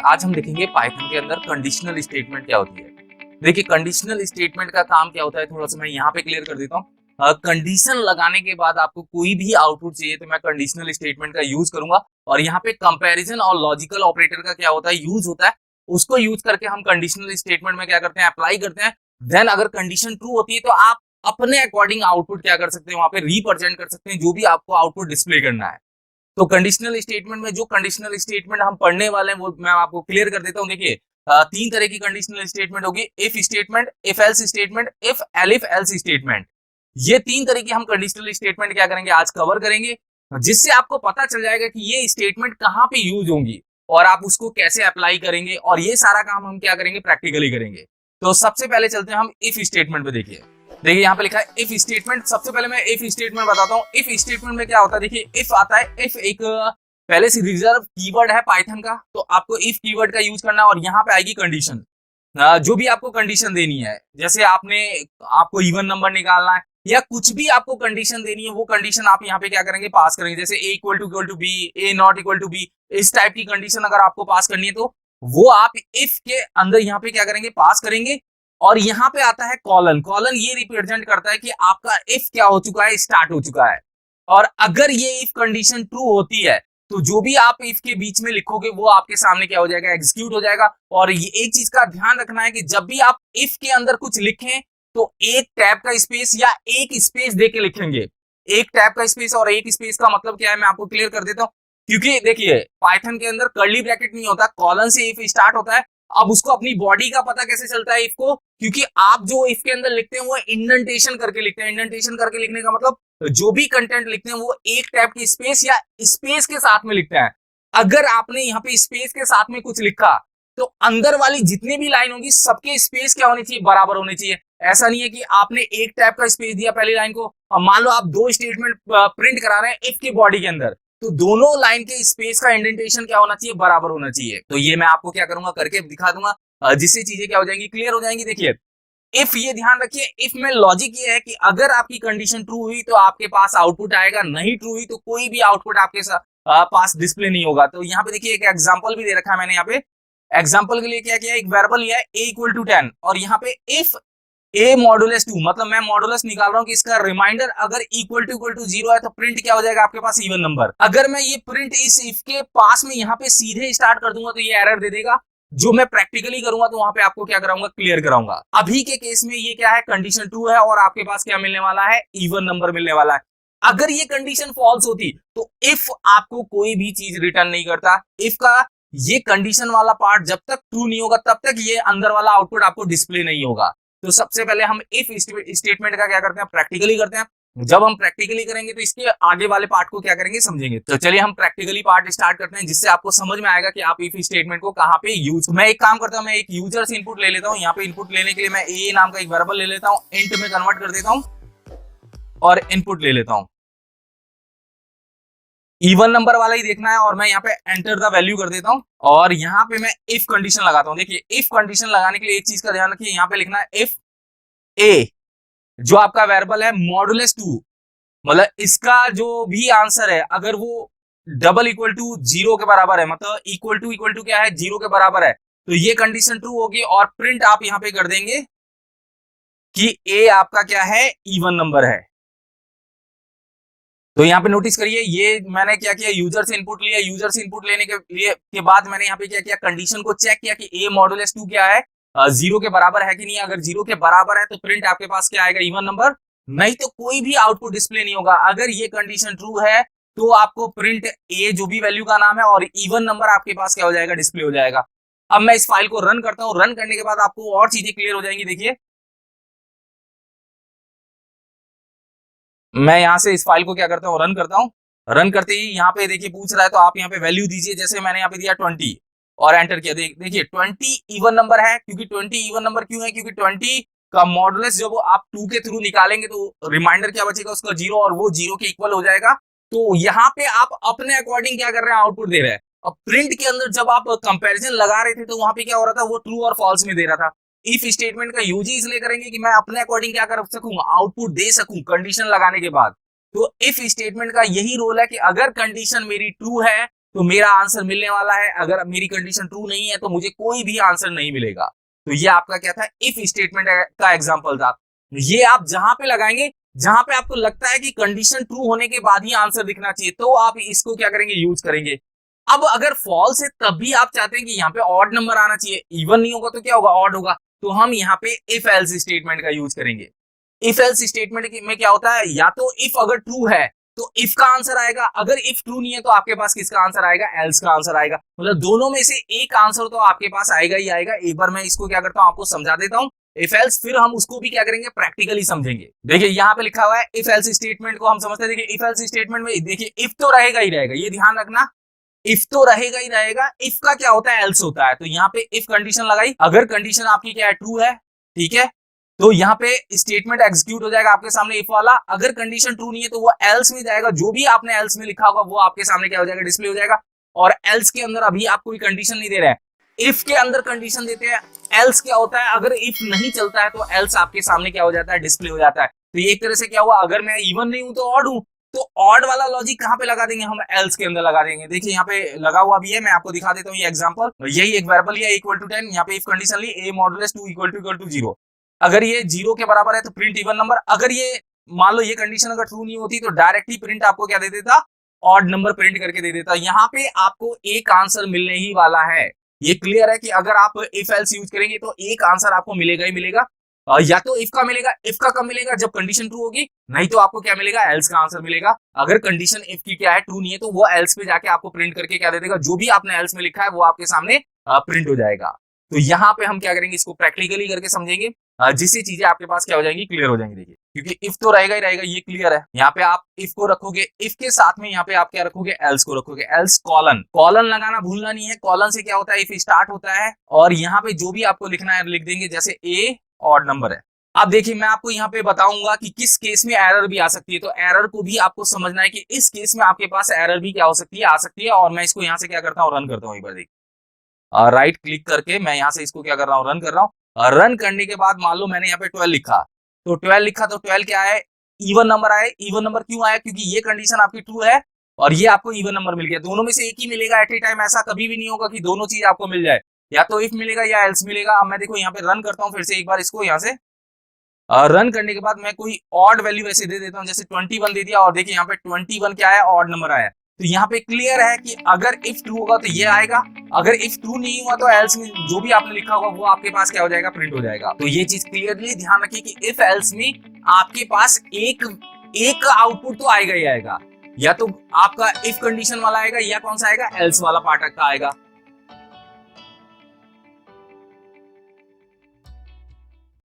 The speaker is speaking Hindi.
आज हम देखेंगे पाइथन के अंदर कंडीशनल स्टेटमेंट क्या होती है। देखिए कंडीशनल स्टेटमेंट का काम क्या होता है, थोड़ा सा मैं यहाँ पे क्लियर कर देता हूँ। कंडीशन लगाने के बाद आपको कोई भी आउटपुट चाहिए तो मैं कंडीशनल स्टेटमेंट का यूज करूंगा, और यहाँ पे कंपैरिजन और लॉजिकल ऑपरेटर का क्या होता है, यूज होता है। उसको यूज करके हम कंडीशनल स्टेटमेंट में क्या करते हैं, अप्लाई करते हैं। देन अगर कंडीशन ट्रू होती है तो आप अपने अकॉर्डिंग आउटपुट क्या कर सकते हैं, वहां पे रिप्रेजेंट कर सकते हैं जो भी आपको आउटपुट डिस्प्ले करना है। तो कंडीशनल स्टेटमेंट में जो कंडीशनल स्टेटमेंट हम पढ़ने वाले हैं वो मैं आपको क्लियर कर देता हूं। देखिए तीन तरह की कंडीशनल स्टेटमेंट होगी, if statement, if else statement, if elif else statement. ये तीन तरह की हम कंडीशनल स्टेटमेंट क्या करेंगे, आज कवर करेंगे, जिससे आपको पता चल जाएगा कि ये स्टेटमेंट कहां पे यूज होंगी और आप उसको कैसे अप्लाई करेंगे, और ये सारा काम हम क्या करेंगे, प्रैक्टिकली करेंगे। तो सबसे पहले चलते हैं हम इफ स्टेटमेंट पे। देखिए यहाँ पे लिखा है इफ स्टेटमेंट। सबसे पहले मैं इफ स्टेटमेंट बताता हूँ। इफ स्टेटमेंट में क्या होता है, देखिए इफ आता है, इफ एक पहले से रिजर्व कीवर्ड है पाइथन का, तो आपको इफ कीवर्ड का यूज करना है, और यहाँ पे आएगी कंडीशन। जो भी आपको कंडीशन देनी है, जैसे आपको इवन नंबर निकालना है या कुछ भी आपको कंडीशन देनी है, वो कंडीशन आप यहाँ पे क्या करेंगे, पास करेंगे। जैसे A equal to B, A not equal to B, इस टाइप की कंडीशन अगर आपको पास करनी है तो वो आप इफ के अंदर यहाँ पे क्या करेंगे, पास करेंगे। और यहाँ पे आता है कॉलन। कॉलन ये रिप्रेजेंट करता है कि आपका इफ क्या हो चुका है, स्टार्ट हो चुका है। और अगर ये इफ कंडीशन ट्रू होती है तो जो भी आप इफ के बीच में लिखोगे वो आपके सामने क्या हो जाएगा, एग्जीक्यूट हो जाएगा। और ये एक चीज का ध्यान रखना है कि जब भी आप इफ के अंदर कुछ लिखें तो एक टैब का स्पेस या एक स्पेस देके लिखेंगे। एक टैब का स्पेस और एक स्पेस का मतलब क्या है, मैं आपको क्लियर कर देता हूँ। क्योंकि देखिए पाइथन के अंदर कर्ली ब्रैकेट नहीं होता, कॉलन से इफ स्टार्ट होता है। अब उसको अपनी बॉडी का पता कैसे चलता है इफ को, क्योंकि आप जो इफ के अंदर लिखते हैं वो इंडेंटेशन करके लिखते हैं। इंडेंटेशन करके लिखने का मतलब जो भी कंटेंट लिखते हैं वो एक टैब की स्पेस या स्पेस के साथ में लिखते हैं। अगर आपने यहाँ पे स्पेस के साथ में कुछ लिखा तो अंदर वाली जितनी भी लाइन होगी सबके स्पेस क्या होनी चाहिए, बराबर होने चाहिए। ऐसा नहीं है कि आपने एक टैब का स्पेस दिया पहली लाइन को, और मान लो आप दो स्टेटमेंट प्रिंट करा रहे हैं इफ की बॉडी के अंदर, तो दोनों लाइन के स्पेस का इंडेंटेशन क्या होना चाहिए, बराबर होना चाहिए। तो ये मैं आपको क्या करूंगा, करके दिखा दूंगा, जिससे चीजें क्या हो जाएंगी, क्लियर हो जाएंगी। देखिए इफ, ये ध्यान रखिए, इफ में लॉजिक ये है कि अगर आपकी कंडीशन ट्रू हुई तो आपके पास आउटपुट आएगा, नहीं ट्रू हुई तो कोई भी आउटपुट आपके पास डिस्प्ले नहीं होगा। तो यहाँ पे देखिए एक एग्जांपल भी दे रखा है मैंने। यहाँ पे एग्जांपल के लिए क्या किया, एक वेरिएबल लिया है a इक्वल टू 10, और यहाँ पे इफ a मॉडुलस 2, मतलब मैं मॉडुलस निकाल रहा हूँ कि इसका रिमाइंडर अगर इक्वल टू 0 है तो प्रिंट क्या हो जाएगा, आपके पास इवन नंबर। अगर मैं ये प्रिंट इस इफ के पास में यहाँ पे सीधे स्टार्ट कर दूंगा तो ये एरर दे देगा। जो मैं प्रैक्टिकली करूंगा तो वहां पे आपको क्या कराऊंगा, क्लियर कराऊंगा। अभी के केस में ये क्या है, कंडीशन ट्रू है और आपके पास क्या मिलने वाला है, इवन नंबर मिलने वाला है। अगर ये कंडीशन फॉल्स होती तो इफ आपको कोई भी चीज रिटर्न नहीं करता। इफ का ये कंडीशन वाला पार्ट जब तक ट्रू नहीं होगा तब तक ये अंदर वाला आउटपुट आपको डिस्प्ले नहीं होगा। तो सबसे पहले हम इफ स्टेटमेंट का क्या करते हैं, प्रैक्टिकली करते हैं। जब हम प्रैक्टिकली करेंगे तो इसके आगे वाले पार्ट को क्या करेंगे, समझेंगे। तो चलिए हम प्रैक्टिकली पार्ट स्टार्ट करते हैं, जिससे आपको समझ में आएगा कि आप इफ स्टेटमेंट को कहां पे यूज। मैं एक काम करता हूं, मैं एक यूजर से इनपुट ले लेता हूं। यहाँ पे इनपुट लेने के लिए मैं ए नाम का एक वेरिएबल ले लेता हूं, इंट में कन्वर्ट कर देता हूं और इनपुट ले लेता हूं। इवन नंबर वाला ही देखना है और मैं यहाँ पे एंटर द वैल्यू कर देता हूं, और यहाँ पे मैं इफ कंडीशन लगाता हूं। देखिए इफ कंडीशन लगाने के लिए एक चीज का ध्यान रखिए, यहाँ पे लिखना है इफ ए, जो आपका वेरिएबल है मॉडुलस 2, मतलब इसका जो भी आंसर है अगर वो डबल इक्वल टू 0 के बराबर है, मतलब इक्वल टू क्या है, 0 के बराबर है, तो ये कंडीशन ट्रू होगी। और प्रिंट आप यहाँ पे कर देंगे कि ए आपका क्या है, इवन नंबर है। तो यहाँ पे नोटिस करिए, ये मैंने क्या किया, यूजर से इनपुट लिया। यूजर से इनपुट लेने के बाद मैंने यहाँ पे क्या किया, कंडीशन को चेक किया कि ए मॉडुलस 2 क्या है, 0 के बराबर है कि नहीं। अगर 0 के बराबर है तो प्रिंट आपके पास क्या आएगा, इवन नंबर, नहीं तो कोई भी आउटपुट डिस्प्ले नहीं होगा। अगर ये कंडीशन ट्रू है तो आपको प्रिंट ए, जो भी वैल्यू का नाम है, और इवन नंबर आपके पास क्या हो जाएगा, डिस्प्ले हो जाएगा। अब मैं इस फाइल को रन करता हूँ। रन करने के बाद आपको और चीजें क्लियर हो जाएंगी। देखिए मैं यहाँ से इस फाइल को क्या करता हूँ, रन करता हूँ। रन करते ही यहाँ पे देखिए पूछ रहा है, तो आप यहाँ पे वैल्यू दीजिए। जैसे मैंने यहाँ पे दिया 20 और एंटर किया। देखिए 20 इवन नंबर है। क्योंकि 20 इवन नंबर क्यों है, क्योंकि 20 का मॉडुलस जब आप 2 के थ्रू निकालेंगे तो रिमाइंडर क्या बचेगा, उसका 0, और वो 0 के इक्वल हो जाएगा। तो यहाँ पे आप अपने अकॉर्डिंग क्या कर रहे हैं, आउटपुट दे रहे हैं। अब प्रिंट के अंदर जब आप कंपेरिजन लगा रहे थे तो वहां पे क्या हो रहा था, वो ट्रू और फॉल्स में दे रहा था। इफ स्टेटमेंट का यूज इसलिए करेंगे कि मैं अपने अकॉर्डिंग क्या कर सकूं, आउटपुट दे सकूं कंडीशन लगाने के बाद। तो इफ स्टेटमेंट का यही रोल है कि अगर कंडीशन मेरी ट्रू है तो मेरा आंसर मिलने वाला है। अगर मेरी कंडीशन ट्रू नहीं है तो मुझे कोई भी आंसर नहीं मिलेगा। तो ये आपका क्या था, इफ स्टेटमेंट का एग्जांपल था। ये आप जहां पे लगाएंगे, जहां पे आपको लगता है कि कंडीशन ट्रू होने के बाद ही आंसर दिखना चाहिए, तो आप इसको क्या करेंगे, यूज करेंगे। अब अगर फॉल्स है तब भी आप चाहते हैं कि यहाँ पे ऑड नंबर आना चाहिए, इवन नहीं होगा तो क्या होगा, ऑड होगा, तो हम यहाँ पे इफ एल्स स्टेटमेंट का यूज करेंगे। इफ एल्स स्टेटमेंट में क्या होता है, या तो इफ अगर ट्रू है तो इफ का आंसर आएगा, अगर इफ ट्रू नहीं है तो आपके पास किसका आंसर आएगा, एल्स का आंसर आएगा। मतलब दोनों में से एक आंसर तो आपके पास आएगा ही आएगा। एक बार मैं इसको क्या करता हूं, आपको समझा देता हूं इफ एल्स, फिर हम उसको भी क्या करेंगे, प्रैक्टिकली समझेंगे। देखिए यहाँ पे लिखा हुआ है इफ एल्स स्टेटमेंट को हम समझते हैं। देखिए इफ एल्स स्टेटमेंट में देखिए इफ तो रहेगा ही रहेगा, ये ध्यान रखना, इफ तो रहेगा ही रहेगा। इफ का क्या होता है, एल्स होता है। तो यहाँ पे इफ कंडीशन लगाई, अगर कंडीशन आपकी क्या है, ट्रू है, ठीक है, तो यहाँ पे स्टेटमेंट एग्जीक्यूट हो जाएगा आपके सामने इफ वाला। अगर कंडीशन ट्रू नहीं है तो वो एल्स में जाएगा, जो भी आपने एल्स में लिखा होगा वो आपके सामने क्या हो जाएगा, डिस्प्ले हो जाएगा। और एल्स के अंदर अभी आप कोई कंडीशन नहीं दे रहे हैं, इफ के अंदर कंडीशन देते हैं। एल्स क्या होता है, अगर इफ नहीं चलता है तो एल्स आपके सामने क्या हो जाता है, डिस्प्ले हो जाता है। तो ये एक तरह से क्या हुआ, अगर मैं इवन नहीं हूं तो ऑड हूं, तो ऑड वाला लॉजिक कहां पे लगा देंगे, हम एल्स के अंदर लगा देंगे। देखिए यहाँ पे लगा हुआ भी है, मैं आपको दिखा देता हूँ ये एग्जांपल। यही एक वेरिएबल है इक्वल टू 10, यहाँ पे इफ कंडीशन ली a मॉडुलस 2 इक्वल टू 0। अगर ये 0 के बराबर है तो प्रिंट इवन नंबर। अगर ये मान लो ये कंडीशन अगर ट्रू नहीं होती तो डायरेक्टली प्रिंट आपको क्या दे देता, ऑड नंबर प्रिंट करके दे देता। यहाँ पे आपको एक आंसर मिलने ही वाला है। ये क्लियर है कि अगर आप इफ एल्स यूज करेंगे तो एक आंसर आपको मिलेगा ही मिलेगा। या तो इफ का मिलेगा, इफ का कब मिलेगा, जब कंडीशन ट्रू होगी, नहीं तो आपको क्या मिलेगा, एल्स का आंसर मिलेगा। अगर कंडीशन इफ की क्या है, ट्रू नहीं है, तो वो एल्स पे जाके आपको प्रिंट करके क्या दे देगा, जो भी आपने एल्स में लिखा है वो आपके सामने प्रिंट हो जाएगा। तो यहाँ पे हम क्या करेंगे, इसको प्रैक्टिकली करके समझेंगे, जिससे चीजें आपके पास क्या हो जाएंगी, क्लियर हो जाएंगी। देखिए क्योंकि इफ तो रहेगा ही रहेगा, ये क्लियर है। यहाँ पे आप इफ को रखोगे, इफ के साथ में यहाँ पे आप क्या रखोगे, एल्स को रखोगे। एल्स कॉलन, कॉलन लगाना भूलना नहीं है। कॉलन से क्या होता है, इफ स्टार्ट होता है और यहाँ पे जो भी आपको लिखना है लिख देंगे, जैसे ए ऑड नंबर है। अब देखिए मैं आपको यहाँ पे बताऊंगा कि किस केस में एरर भी आ सकती है, तो एरर को भी आपको समझना है कि इस केस में आपके पास एरर भी क्या हो सकती है, आ सकती है। और मैं इसको यहाँ से क्या करता हूँ, रन करता हूँ। एक बार देखिए राइट क्लिक करके मैं यहाँ से इसको क्या कर रहा हूँ, रन कर रहा हूँ। रन करने के बाद मान लो मैंने यहाँ पे 12 लिखा, तो 12 लिखा तो 12 क्या है, इवन नंबर आए। इवन नंबर क्यों आया, क्योंकि ये कंडीशन आपकी ट्रू है और ये आपको इवन नंबर मिल गया। दोनों में से एक ही मिलेगा एट ए टाइम, ऐसा कभी भी नहीं होगा कि दोनों चीज आपको मिल जाए, या तो इफ मिलेगा या एल्स मिलेगा। अब मैं देखो यहाँ पे रन करता हूँ फिर से एक बार इसको, यहाँ से रन करने के बाद मैं कोई ऑड वैल्यू ऐसे दे देता हूँ, जैसे 21 दे दिया। और देखिए यहाँ पे 21 क्या है, ऑड नंबर आया। तो यहाँ पे क्लियर है कि अगर इफ ट्रू होगा तो ये आएगा, अगर इफ ट्रू नहीं हुआ तो एल्स में जो भी आपने लिखा होगा वो आपके पास क्या हो जाएगा, प्रिंट हो जाएगा। तो ये चीज क्लियरली ध्यान रखिए कि इफ एल्स में आपके पास एक आउटपुट तो आएगा ही आएगा, या तो आपका इफ कंडीशन वाला आएगा या कौन सा आएगा, एल्स वाला पार्ट का आएगा।